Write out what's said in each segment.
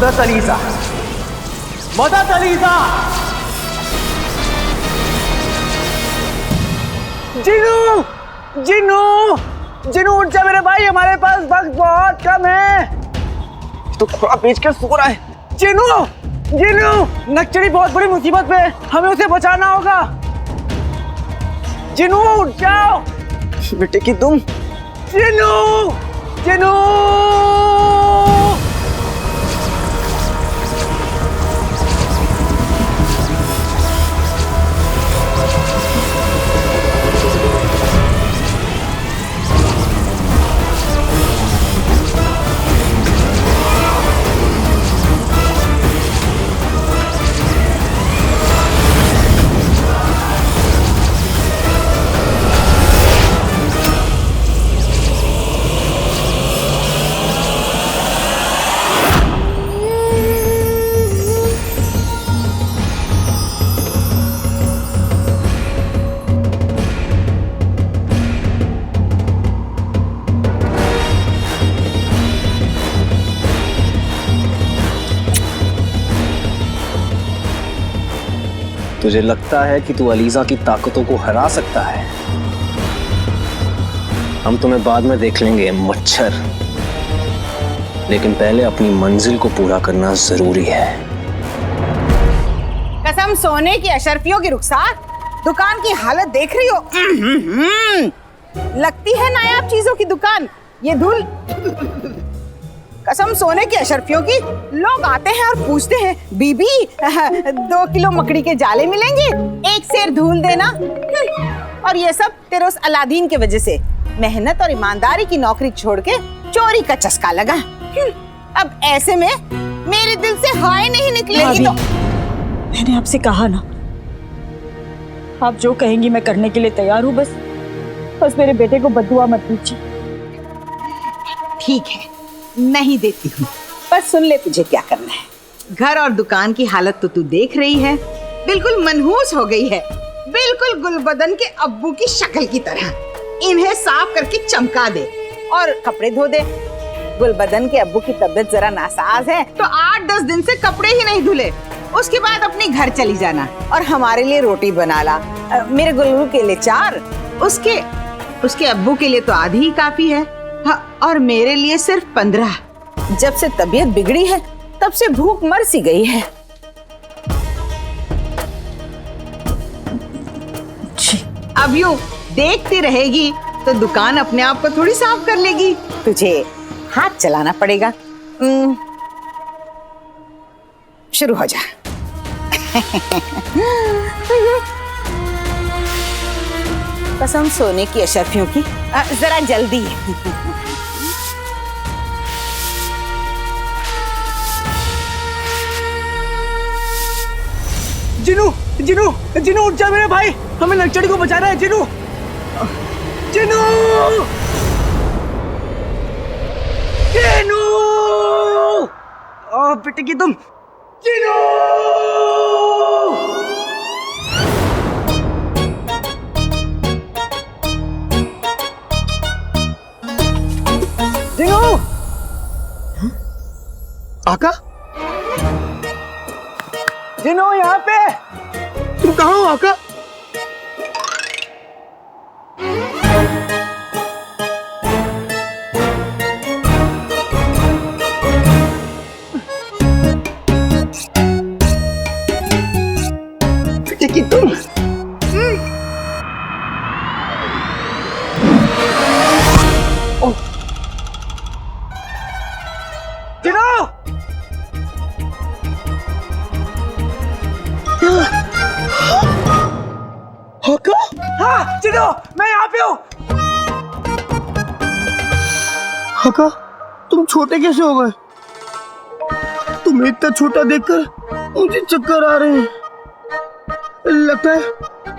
मदद अलीजा, मदद अलीजा। जिनू, जिनू, जिनू उठ जा मेरे भाई, हमारे पास वक्त बहुत कम है। तो थोड़ा पेच कर सो रहा है। जिनू, जिनू, नक्चरी बहुत बड़ी मुसीबत में है, हमें उसे बचाना होगा। जिनू उठ जाओ बेटे की तुम। जिनू, जिनू। तुझे लगता है कि तू अलीजा की ताकतों को हरा सकता है? हम तुम्हें बाद में देख लेंगे मच्छर, लेकिन पहले अपनी मंजिल को पूरा करना जरूरी है। कसम सोने की अशरफियों की रुखसार, दुकान की हालत देख रही हो? लगती है नायाब चीजों की दुकान ये धूल। कसम सोने की अशरफियों की, लोग आते हैं और पूछते हैं बीबी 2 किलो मकड़ी के जाले मिलेंगे, एक सेर धूल देना। और ये सब तेरे उस अलादीन के वजह से मेहनत और ईमानदारी की नौकरी छोड़ के चोरी का चस्का लगा। अब ऐसे में मेरे दिल से हाय नहीं निकलेगी तो। मैंने आपसे कहा ना, आप जो कहेंगी मैं करने के लिए तैयार हूँ। बस मेरे बेटे को बद्दुआ मत दीजिए। ठीक है, नहीं देती हूँ, बस सुन ले तुझे क्या करना है। घर और दुकान की हालत तो तू देख रही है, बिल्कुल मनहूस हो गई है, बिल्कुल गुलबदन के अब्बू की शक्ल की तरह। इन्हें साफ करके चमका दे और कपड़े धो दे। गुलबदन के अब्बू की तबीयत जरा नासाज है तो 8-10 दिन से कपड़े ही नहीं धुले। उसके बाद अपने घर चली जाना और हमारे लिए रोटी बना ला। मेरे गुल्लू के लिए 4, उसके अब्बू के लिए तो आधी ही काफी है। हाँ, और मेरे लिए सिर्फ 15। जब से तबीयत बिगड़ी है तब से भूख मर सी गई है। अब यूं देखती रहेगी तो दुकान अपने आप को थोड़ी साफ कर लेगी। तुझे हाथ चलाना पड़ेगा। शुरू हो जा। कसम सोने की अशरफियों की, जरा जल्दी। जिनू, जिनू, जिनू उठ जा मेरे भाई, हमें नक्चड़ी को बचाना है। जिनू, जिनू, जिनू, बेटे की तुम। जिनू, जिनू, आका, जिनू यहाँ पे। तुम कहाँ हो आका? बेटे की तुम। जिनू, आका? हाँ जिनू, मैं यहाँ पे हूँ। आका, तुम छोटे कैसे हो गए? तुम्हें इतना छोटा देखकर मुझे चक्कर आ रहे हैं। लगता है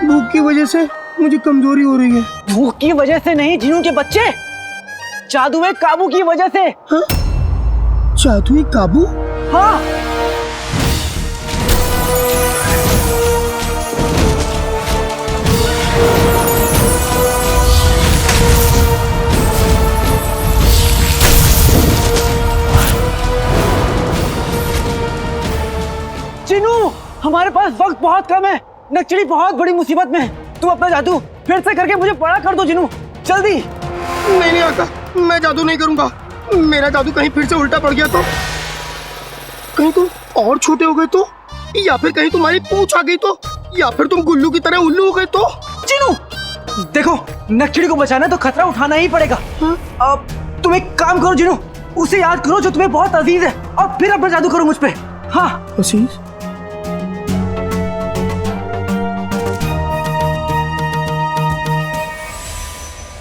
भूख की वजह से मुझे कमजोरी हो रही है। भूख की वजह से नहीं जिनू के बच्चे, जादुई काबू की वजह से। हाँ? जादुई काबू? हाँ। हमारे पास वक्त बहुत कम है। नक्चड़ी बहुत बड़ी मुसीबत में है। तुम अपना जादू फिर से करके मुझे बड़ा कर दो जिनू, जल्दी। नहीं नहीं आका, मैं जादू नहीं करूंगा। मेरा जादू कहीं फिर से उल्टा पड़ गया तो, कहीं तुम और छोटे हो गए तो, या फिर कहीं तुम्हारी पूंछ आ गई तो, या फिर तुम गुल्लू की तरह उल्लू हो गए तो। जिनू देखो, नक्चड़ी को बचाना है तो खतरा उठाना ही पड़ेगा। अब तुम एक काम करो जिनू, उसे याद करो जो तुम्हें बहुत अजीज है, और फिर अपना जादू करो मुझ पे। हाँ अजीज?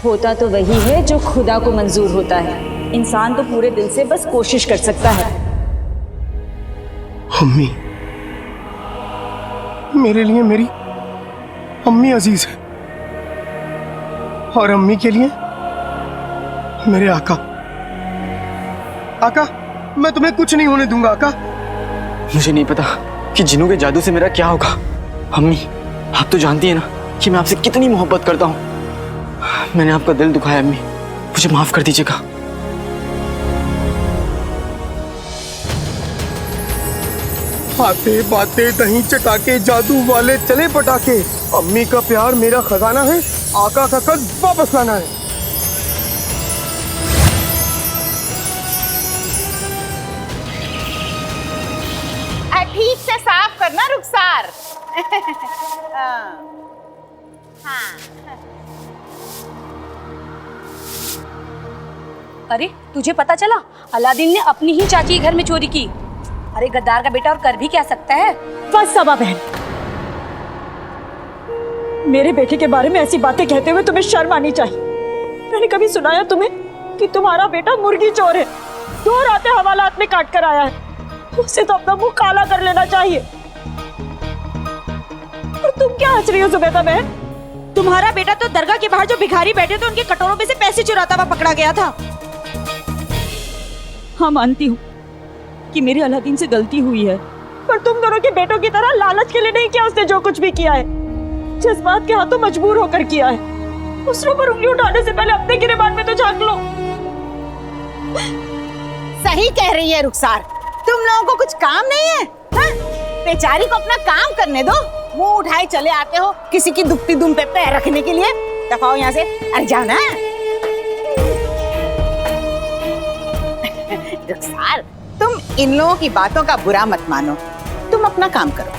होता तो वही है जो खुदा को मंजूर होता है। इंसान तो पूरे दिल से बस कोशिश कर सकता है। अम्मी, मेरे लिए मेरी अम्मी अजीज है, और अम्मी के लिए मेरे आका। आका, मैं तुम्हें कुछ नहीं होने दूंगा आका। मुझे नहीं पता कि जिनू के जादू से मेरा क्या होगा। अम्मी, आप तो जानती है ना कि मैं आपसे कितनी मोहब्बत करता हूँ। मैंने आपका दिल दुखाया अम्मी, मुझे माफ कर दीजिएगा। बातें बातें दही चटाके, जादू वाले चले पटाके। अम्मी का प्यार मेरा खजाना है, आका का कद वापस लाना है। ठीक से साफ करना रुखसार। हाँ। अरे तुझे पता चला, अलादीन ने अपनी ही चाची के घर में चोरी की। अरे गद्दार का बेटा और कर भी क्या सकता है। बस सबा बहन, मेरे बेटे के बारे में ऐसी बातें कहते हुए तुम्हें शर्म आनी चाहिए। मैंने कभी सुनाया तुम्हें कि तुम्हारा बेटा मुर्गी चोर है, 2 रातें हवालात में काट कर आया है। उसे तो अपना मुंह काला कर लेना चाहिए। और तुम क्या हंस रही हो जुबैदा बहन? तुम्हारा बेटा तो दरगाह के बाहर जो भिखारी बैठे थे उनके कटोरों में से पैसे चुराता हुआ पकड़ा गया था। हाँ, मानती हूँ कि मेरी अलादीन से गलती हुई है, पर तुम दोनों के बेटों की तरह लालच के लिए नहीं किया उसने जो कुछ भी किया है। जज्बात के हाथों मजबूर होकर किया है। दूसरों पर उंगली उठाने से पहले अपने गिरेबान में तो झांक लो। सही कह रही है रुखसार, तुम लोगों को कुछ काम नहीं है? हाँ? बेचारी को अपना काम करने दो। मुंह उठाए चले आते हो किसी की दुखती दुम पे पैर रखने के लिए। दफाओ यहाँ से, अरे जाओ ना। रुखसार, तुम इन लोगों की बातों का बुरा मत मानो, तुम अपना काम करो।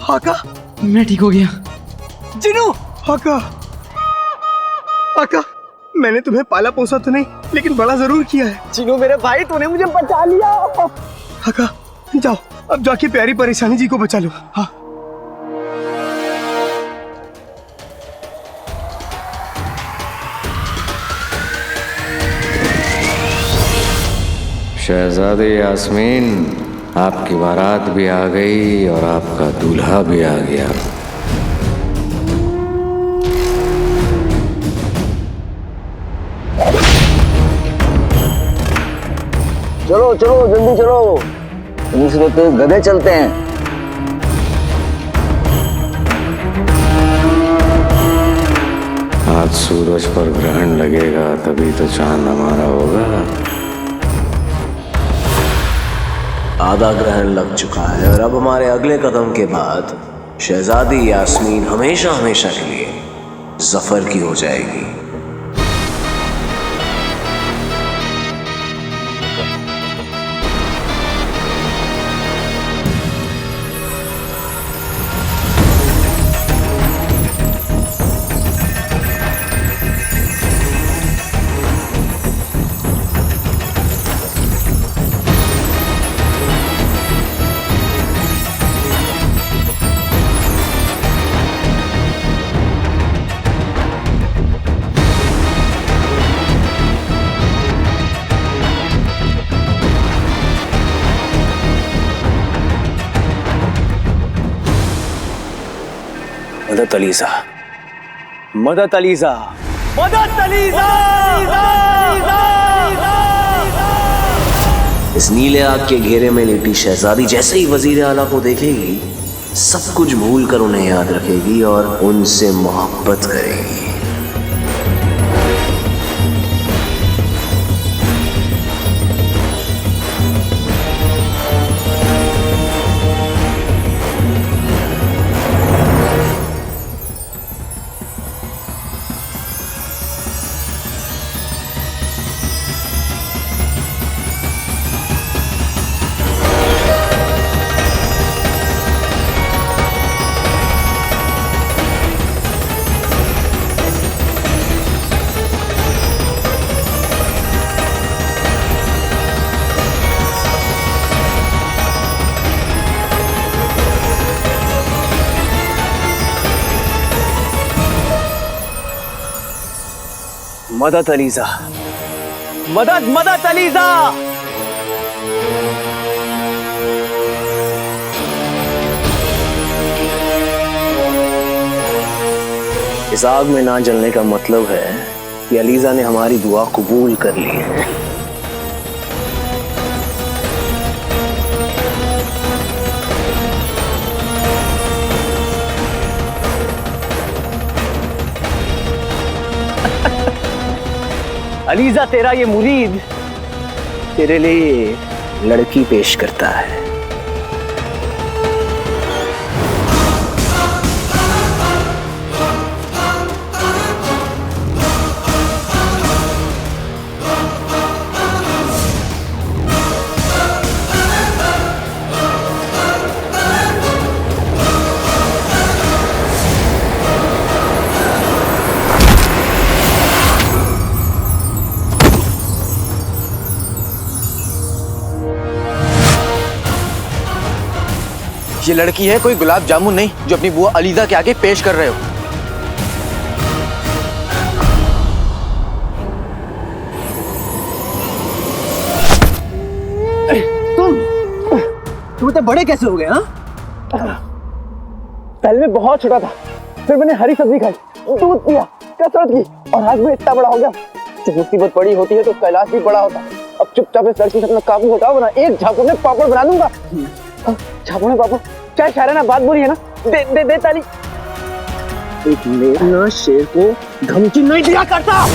आका, मैं ठीक हो गया। जिनू! आका, आका, मैंने तुम्हें पाला पोसा तो नहीं, लेकिन बड़ा जरूर किया है। जिनू मेरे भाई, तूने मुझे बचा लिया। आका, जाओ अब जाके प्यारी परेशानी जी को बचा लो। हाँ। शहजादी यास्मीन, आपकी बारात भी आ गई और आपका दूल्हा भी आ गया। चलो चलो जल्दी चलो, दूसरे पे गधे चलते हैं। आज सूरज पर ग्रहण लगेगा तभी तो चांद हमारा होगा। आधा ग्रहण लग चुका है और अब हमारे अगले कदम के बाद शहजादी यास्मीन हमेशा हमेशा के लिए जफर की हो जाएगी। मदद अलीजा, मदद अलीजा, मदद अलीजा। इस नीले आग के घेरे में लेटी शहजादी जैसे ही वजीर आला को देखेगी, सब कुछ भूल कर उन्हें याद रखेगी और उनसे मोहब्बत करेगी। मदद अलीजा, मदद मदद अलीजा। इस आग में ना जलने का मतलब है कि अलीजा ने हमारी दुआ कबूल कर ली है। अलीजा, तेरा ये मुरीद तेरे लिए लड़की पेश करता है। ये लड़की है कोई गुलाब जामुन नहीं जो अपनी बुआ अलीजा के आगे पेश कर रहे हो। तुम इतने बड़े कैसे हो गए? हाँ, पहले मैं बहुत छोटा था, फिर मैंने हरी सब्जी खाई, दूध पिया, कसरत की और आज मैं इतना बड़ा हो गया। जब मुसीबत बड़ी होती है तो कैलाश भी बड़ा होता है। अब चुपचाप इस लड़की से अपना काबू हटाओ, वरना एक झापड़ में पापड़ बना दूंगा। झापड़ में पापड़, क्या शायराना बात बोली है ना। दे दे दे ताली। एक मेघना शेर को धमकी नहीं दिया करता।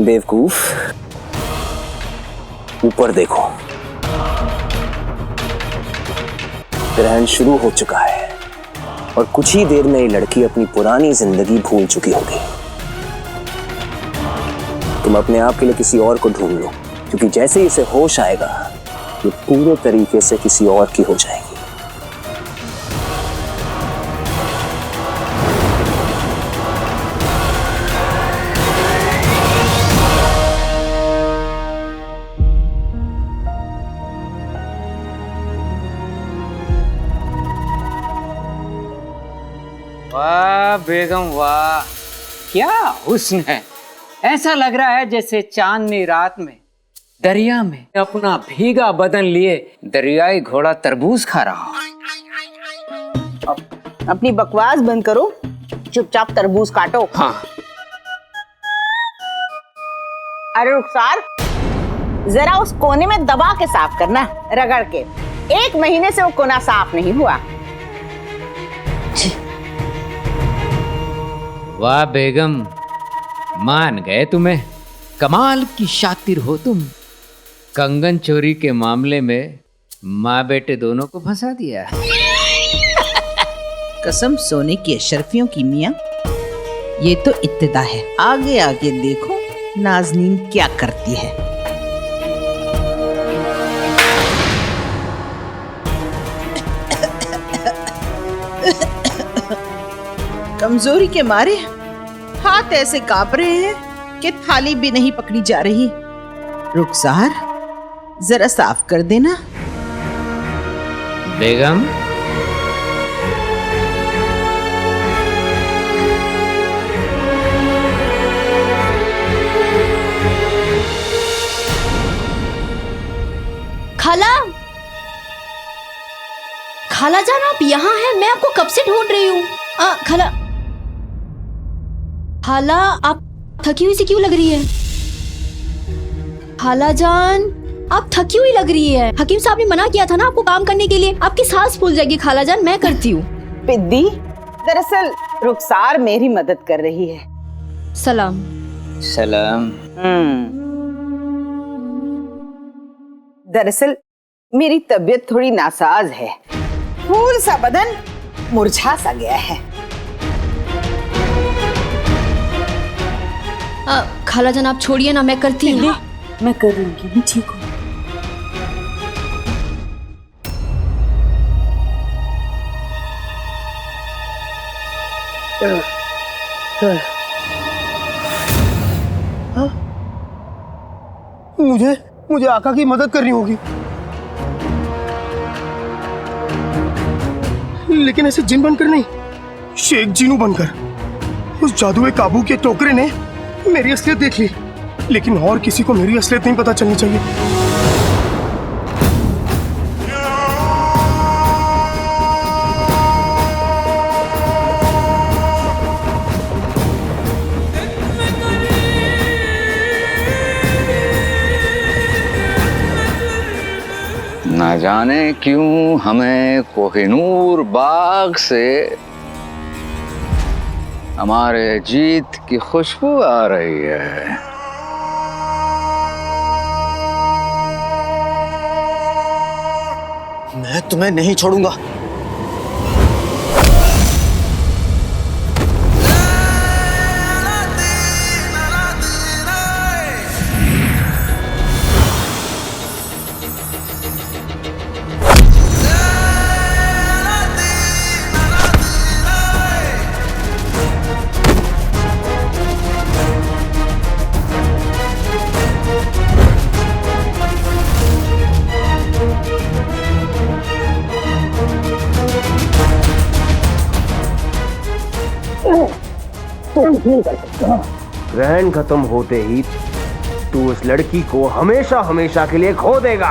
बेवकूफ, ऊपर देखो, ग्रहण शुरू हो चुका है और कुछ ही देर में ये लड़की अपनी पुरानी जिंदगी भूल चुकी होगी। तुम अपने आप के लिए किसी और को ढूंढ लो, क्योंकि जैसे ही इसे होश आएगा ये पूरे तरीके से किसी और की हो जाएगी। वाह बेगम वाह, क्या हुस्न है। ऐसा लग रहा है जैसे चांदनी रात में दरिया में अपना भीगा बदन लिए दरियाई घोड़ा तरबूज खा रहा हो। अपनी बकवास बंद करो, चुपचाप तरबूज काटो। हाँ। अरे रुखसार, जरा उस कोने में दबा के साफ करना, रगड़ के। 1 महीने से वो कोना साफ नहीं हुआ। वाह बेगम, मान गए तुम्हें। कमाल की शातिर हो तुम। कंगन चोरी के मामले में माँ बेटे दोनों को फंसा दिया। कसम सोने की अशरफियों की मियां, ये तो इब्तिदा है। आगे आगे देखो नाज़नीन क्या करती है। कमजोरी के मारे हाथ ऐसे कांप रहे हैं कि थाली भी नहीं पकड़ी जा रही। रुखसार, जरा साफ कर देना। बेगम, खाला जान आप यहाँ हैं? मैं आपको कब से ढूंढ रही हूँ। खाला आप थकी हुई सी क्यों लग रही है? खाला जान आप थकी हुई लग रही है। हकीम साहब ने मना किया था ना आपको काम करने के लिए। आपकी सांस फूल जाएगी खाला जान, मैं करती हूँ। पिद्दी, दरअसल रुखसार मेरी मदद कर रही है। सलाम। सलाम। दरअसल मेरी तबीयत थोड़ी नासाज है, फूल सा बदन मुरझा सा गया है। खाला जान आप छोड़िए ना, मैं करती हूँ। मैं कर लूंगी, मैं ठीक हूँ। मुझे आका की मदद करनी होगी, लेकिन ऐसे जिन बनकर नहीं, शेख जीनू बनकर। उस जादुई काबू के टोकरे ने मेरी असलियत देख ली, लेकिन और किसी को मेरी असलियत नहीं पता चलनी चाहिए। ना जाने क्यों हमें कोहिनूर बाग से हमारे जीत की खुशबू आ रही है। मैं तुम्हें नहीं छोड़ूंगा। ग्रहण खत्म होते ही तू उस लड़की को हमेशा हमेशा के लिए खो देगा।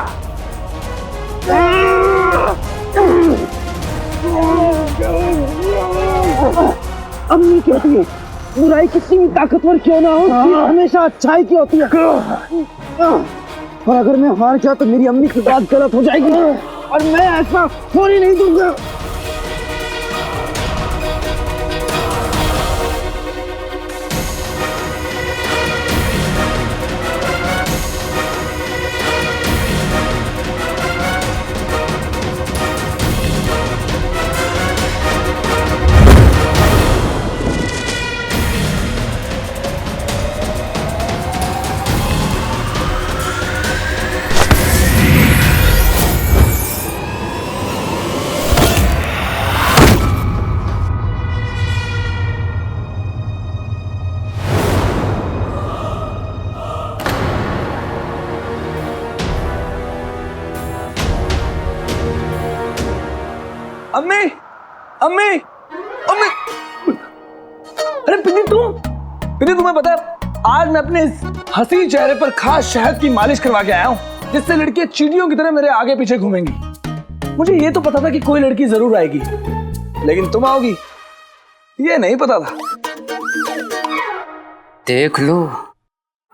अम्मी कहती है बुराई कितनी भी ताकतवर क्यों ना हो, हमेशा अच्छाई की होती है। और अगर मैं हार गया तो मेरी अम्मी की बात गलत हो जाएगी और मैं ऐसा होने नहीं दूंगा। अम्मी, अम्मी, अम्मी, अरे पिन्नी तुम्हें पता है आज मैं अपने इस हसीन चेहरे पर खास शहद की मालिश करवा के आया हूँ, जिससे लड़कियां चींटियों की तरह मेरे आगे पीछे घूमेंगी। मुझे ये तो पता था कि कोई लड़की जरूर आएगी, लेकिन तुम आओगी ये नहीं पता था। देख लो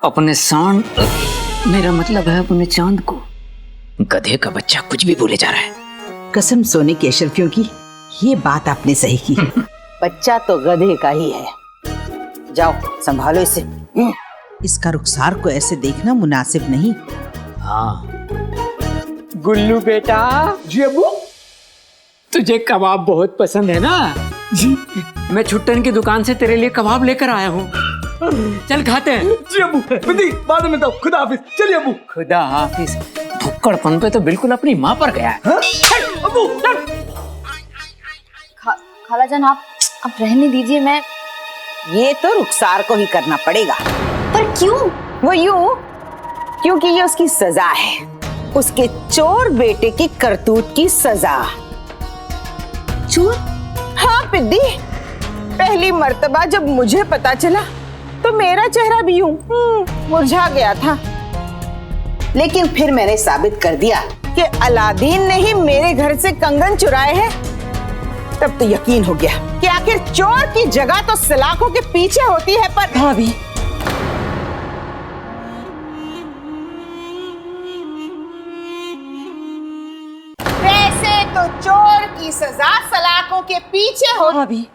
अपने सांड, मेरा मतलब है अपने चांद को। गधे का बच्चा कुछ भी बोले जा रहा है। कसम सोने के अशरफियों की, ये बात आपने सही की। बच्चा तो गधे का ही है। जाओ संभालो इसे। इसका रुखसार को ऐसे देखना मुनासिब नहीं। हाँ गुल्लू बेटा। जी अब्बू। तुझे कबाब बहुत पसंद है ना? जी। मैं छुट्टन की दुकान से तेरे लिए कबाब लेकर आया हूँ, चल खाते हैं। जी अब्बू, बाद में मिलता हूँ। खुदा हाफिज। चलिए अब्बू। खुदा हाफिज। भुक्कड़पन पे तो बिल्कुल अपनी माँ पर गया है। अब्बू खाला जान आप रहने दीजिए। मैं ये तो रुखसार को ही करना पड़ेगा। पर क्यों? वो यूं क्योंकि ये उसकी सजा है, उसके चोर बेटे की करतूत की सजा। चोर? हाँ पिद्दी, पहली मर्तबा जब मुझे पता चला तो मेरा चेहरा भी यूं मुरझा गया था, लेकिन फिर मैंने साबित कर दिया कि अलादीन ने ही मेरे घर से कंगन चुराए हैं, तब तो यकीन हो गया कि आखिर चोर की जगह तो सलाखों के पीछे होती है। पर भाभी, वैसे तो चोर की सजा सलाखों के पीछे हो। भाभी,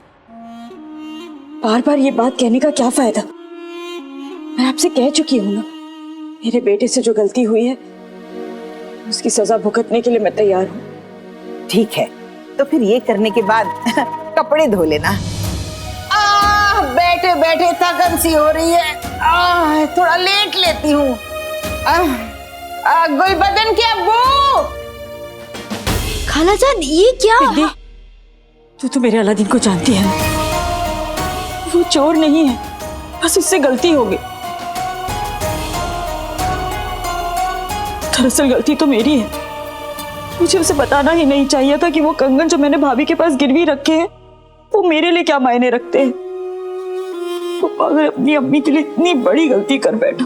बार बार ये बात कहने का क्या फायदा? मैं आपसे कह चुकी हूँ ना, मेरे बेटे से जो गलती हुई है उसकी सजा भुगतने के लिए मैं तैयार हूँ। ठीक है, तो फिर ये करने के बाद कपड़े धो लेना। बैठे बैठे थकन सी हो रही है, थोड़ा लेट लेती हूँ। गुलबदन के अब्बू। खालाजान ये क्या? बिंदी, तू तो मेरे अलादीन को जानती है ना, वो चोर नहीं है, बस उससे गलती हो गई। दरअसल गलती तो मेरी है, मुझे उसे बताना ही नहीं चाहिए था कि वो कंगन जो मैंने भाभी के पास गिरवी रखे हैं वो मेरे लिए क्या मायने रखते हैं। वो पागल अपनी अम्मी के लिए इतनी बड़ी गलती कर बैठा।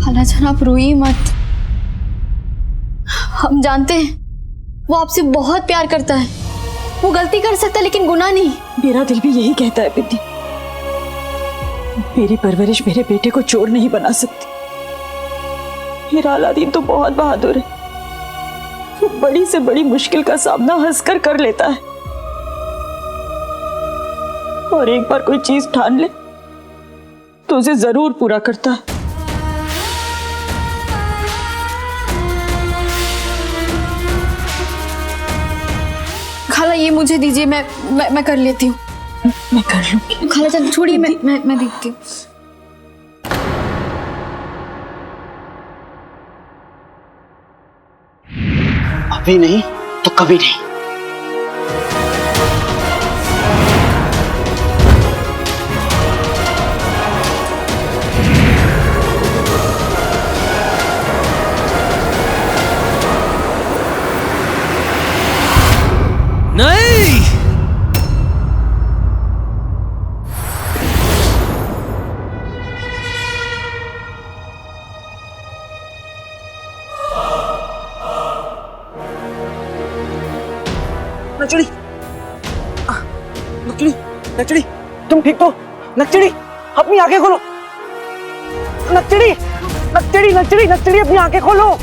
खालाजान आप रोइए मत, हम जानते हैं वो आपसे बहुत प्यार करता है, वो गलती कर सकता है लेकिन गुनाह नहीं। मेरा दिल भी यही कहता है बिंदी, मेरी परवरिश मेरे बेटे को चोर नहीं बना सकती। मेरा अलादीन तो बहुत बहादुर है, वो बड़ी से बड़ी मुश्किल का सामना हंसकर कर लेता है, और एक बार कोई चीज ठान ले तो उसे जरूर पूरा करता है। खाला ये मुझे दीजिए, मैं कर लेती हूँ। मैं कर लूं। खालाजान छोड़िए, मैं देखती हूँ। अभी नहीं तो कभी नहीं। नहीं, नक्चड़ी, नक्चड़ी, नक्चड़ी, तुम ठीक तो? नक्चड़ी, अपनी आंखें खोलो। नक्चड़ी, नक्चड़ी, नक्चड़ी, नक्चड़ी, अपनी आंखें खोलो।